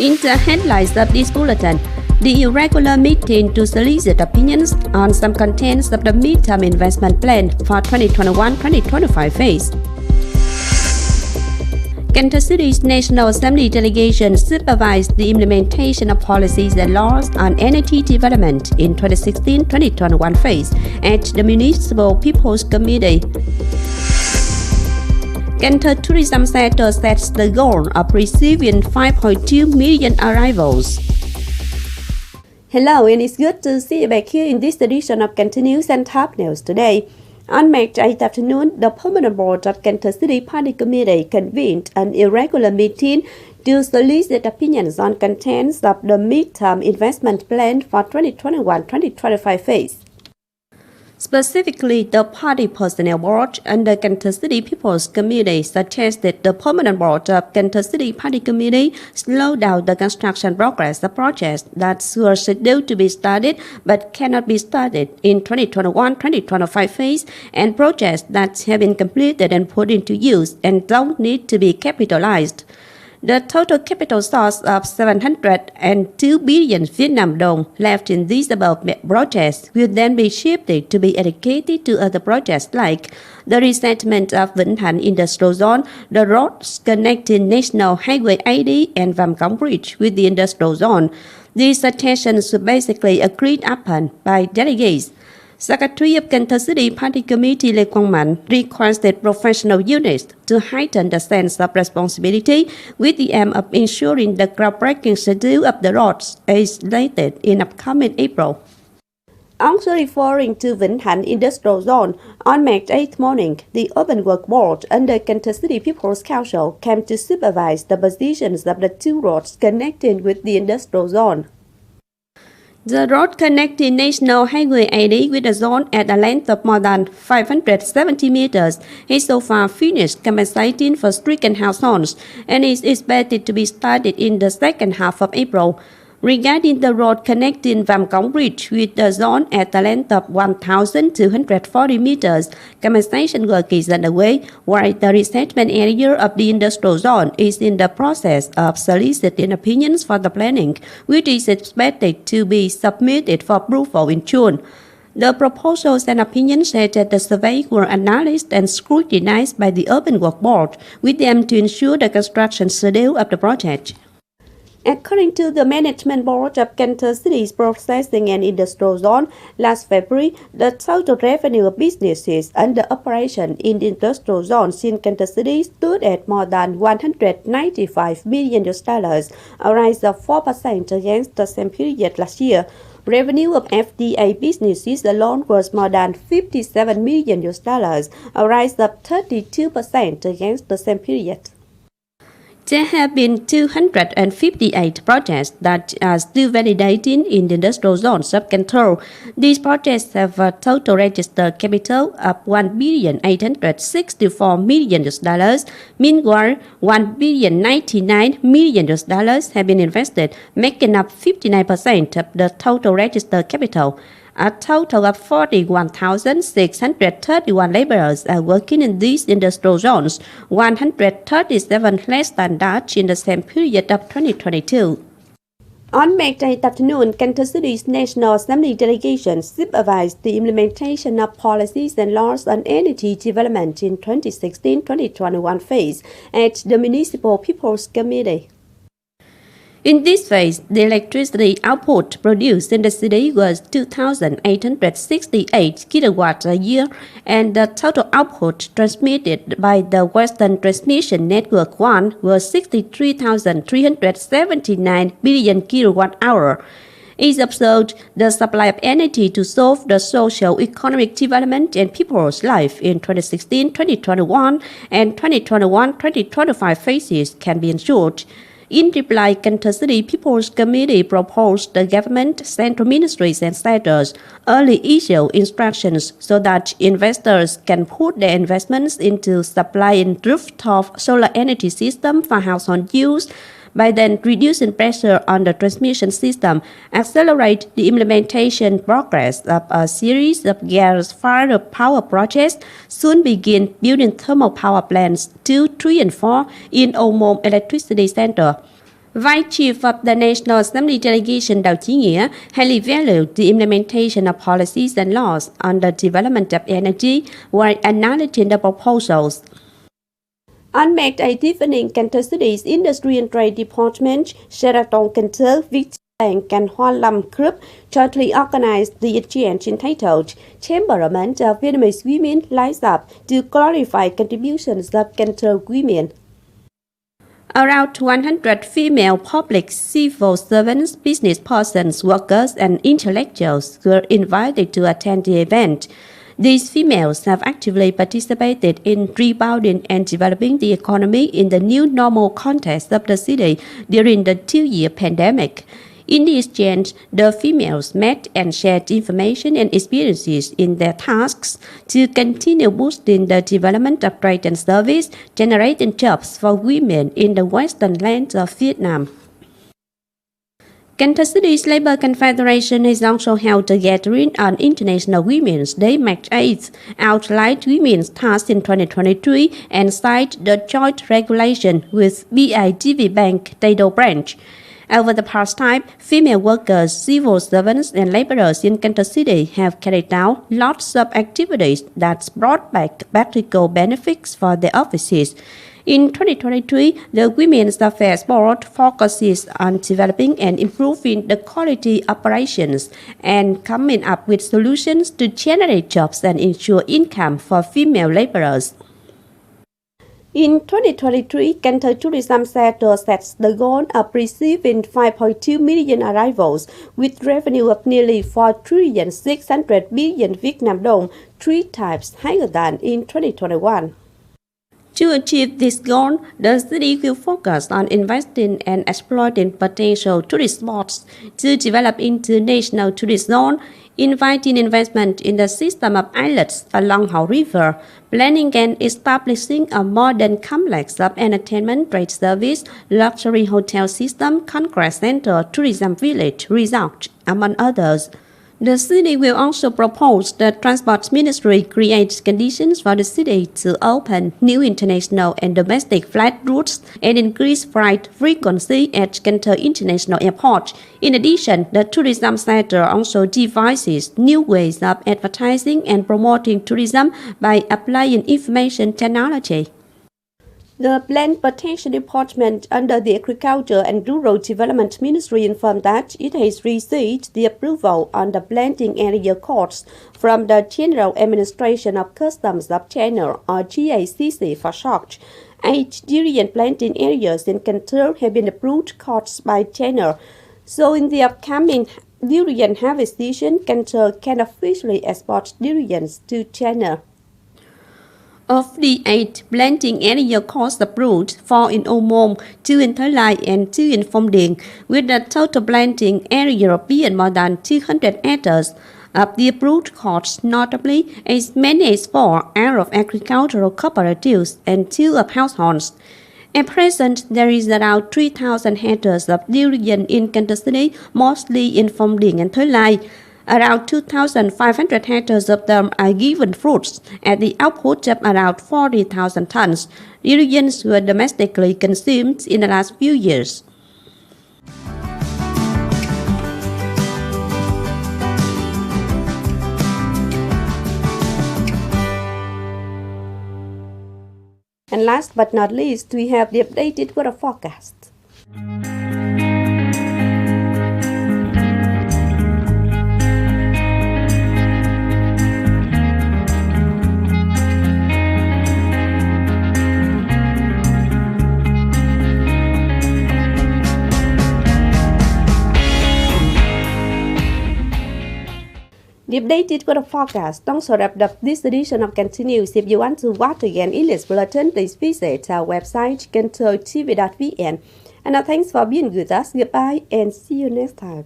In the headlines of this bulletin, the irregular meeting to solicit opinions on some contents of the midterm investment plan for 2021-2025 phase. Cần Thơ City's National Assembly delegation supervised the implementation of policies and laws on energy development in 2016-2021 phase at the Municipal People's Committee. Cần Thơ Tourism Center sets the goal of receiving 5.2 million arrivals. Hello, and it's good to see you back here in this edition of Cần Thơ News and Top News today. On March 8th afternoon, the Permanent Board of Cần Thơ City Party Committee convened an irregular meeting to solicit opinions on contents of the midterm investment plan for 2021-2025 phase. Specifically, the Party Personnel Board and the Cần Thơ City People's Committee suggested the Permanent Board of Cần Thơ City Party Committee slow down the construction progress of projects that were scheduled to be started but cannot be started in 2021-2025 phase and projects that have been completed and put into use and don't need to be capitalized. The total capital source of 702 billion Vietnam dong left in these above projects will then be shifted to be allocated to other projects like the resettlement of Vĩnh Thành Industrial Zone, the roads connecting National Highway 80 and Vàm Cống Bridge with the Industrial Zone. These suggestions were basically agreed upon by delegates. Secretary of Cần Thơ City Party Committee Lê Quang Mạnh requested professional units to heighten the sense of responsibility with the aim of ensuring the groundbreaking schedule of the roads is slated in upcoming April. Also referring to Vĩnh Thành Industrial Zone, on March 8th morning, the Urban Work Board under Cần Thơ City People's Council came to supervise the positions of the two roads connecting with the Industrial Zone. The road connecting National Highway 80 with the zone at a length of more than 570 meters is so far finished compensating for stricken households and is expected to be started in the second half of April. Regarding the road connecting Vàm Cống Bridge with the zone at a length of 1,240 meters, compensation work is underway, while the resettlement area of the industrial zone is in the process of soliciting opinions for the planning, which is expected to be submitted for approval in June. The proposals and opinions said that the survey were analyzed and scrutinized by the Urban Work Board with the aim to ensure the construction schedule of the project. According to the Management Board of Cần Thơ City's Processing and Industrial Zone, last February, the total revenue of businesses under operation in the industrial zones in Cần Thơ City stood at more than $195 million, a rise of 4% against the same period last year. Revenue of FDA businesses alone was more than $57 million, a rise of 32% against the same period. There have been 258 projects that are still validating in the industrial zones of Cần Thơ. These projects have a total registered capital of $1,864 million. Meanwhile, $1,099 million have been invested, making up 59% of the total registered capital. A total of 41,631 laborers are working in these industrial zones, 137 less than that in the same period of 2022. On March 8th afternoon, Cần Thơ City's National Assembly delegation supervised the implementation of policies and laws on energy development in 2016-2021 phase at the Municipal People's Committee. In this phase, the electricity output produced in the city was 2,868 kilowatts a year, and the total output transmitted by the Western Transmission Network 1 was 63,379 billion kilowatt-hour. It observed the supply of energy to solve the social, economic development and people's life in 2016-2021 and 2021-2025 phases can be ensured. In reply, Cần Thơ City People's Committee proposed the government, central ministries and sectors early issue instructions so that investors can put their investments into supplying rooftop solar energy system for household use, by then reducing pressure on the transmission system, accelerate the implementation progress of a series of gas-fired power projects, soon begin building thermal power plants 2, 3, and 4 in Ô Môn Electricity Center. Vice Chief of the National Assembly Delegation Đào Chí Nghĩa highly valued the implementation of policies and laws on the development of energy while acknowledging the proposals. On May 8th evening, Cần Thơ City's Industry and Trade Department, Sheraton Cần Thơ, Victor Bank and Hoa Lam Group jointly organized the exchange entitled Chamberment of Vietnamese Women Lies Up to glorify contributions of Cần Thơ women. Around 100 female public civil servants, business persons, workers, and intellectuals were invited to attend the event. These females have actively participated in rebounding and developing the economy in the new normal context of the city during the 2-year pandemic. In the exchange, the females met and shared information and experiences in their tasks to continue boosting the development of trade and service, generating jobs for women in the western lands of Vietnam. Cần Thơ City's Labour Confederation has also held a gathering on International Women's Day, March 8th, outlined women's tasks in 2023 and signed the joint regulation with BIDV Bank Tây Đô branch. Over the past time, female workers, civil servants, and laborers in Cần Thơ City have carried out lots of activities that brought back practical benefits for their offices. In 2023, the Women's Affairs Board focuses on developing and improving the quality operations and coming up with solutions to generate jobs and ensure income for female laborers. In 2023, Cần Thơ Tourism Sector sets the goal of receiving 5.2 million arrivals with revenue of nearly 4,600 billion Vietnam dong, 3 times higher than in 2021. To achieve this goal, the city will focus on investing and exploiting potential tourist spots to develop international tourist zone, inviting investment in the system of islets along Hậu River, planning and establishing a modern complex of entertainment, trade service, luxury hotel system, congress center, tourism village, resort, among others. The city will also propose that Transport Ministry creates conditions for the city to open new international and domestic flight routes and increase flight frequency at Cần Thơ International Airport. In addition, the tourism sector also devises new ways of advertising and promoting tourism by applying information technology. The Plant Protection Department under the Agriculture and Rural Development Ministry informed that it has received the approval on the planting area codes from the General Administration of Customs of China, or GACC for short. 8 durian planting areas in Cần Thơ have been approved codes by China. So in the upcoming durian harvest season, Cần Thơ can officially export durians to China. Of the 8 planting area codes approved, 4 in Ô Môn, 2 in Thời and 2 in Phong Điền, with a total planting area being more than 200 hectares. Of the approved codes, notably, as many as 4 are of agricultural cooperatives and 2 of households. At present, there is around 3,000 hectares of durian in Cần Thơ City, mostly in Phong Điền and Thời. Around 2,500 hectares of them are given fruits at the output of around 40,000 tons. Durians were domestically consumed in the last few years. And last but not least, we have the updated weather forecast. The updated weather forecast also wrapped up this edition of Cần Thơ News. If you want to watch again in this bulletin, please visit our website, kênh TV.vn. And now thanks for being with us. Goodbye and see you next time.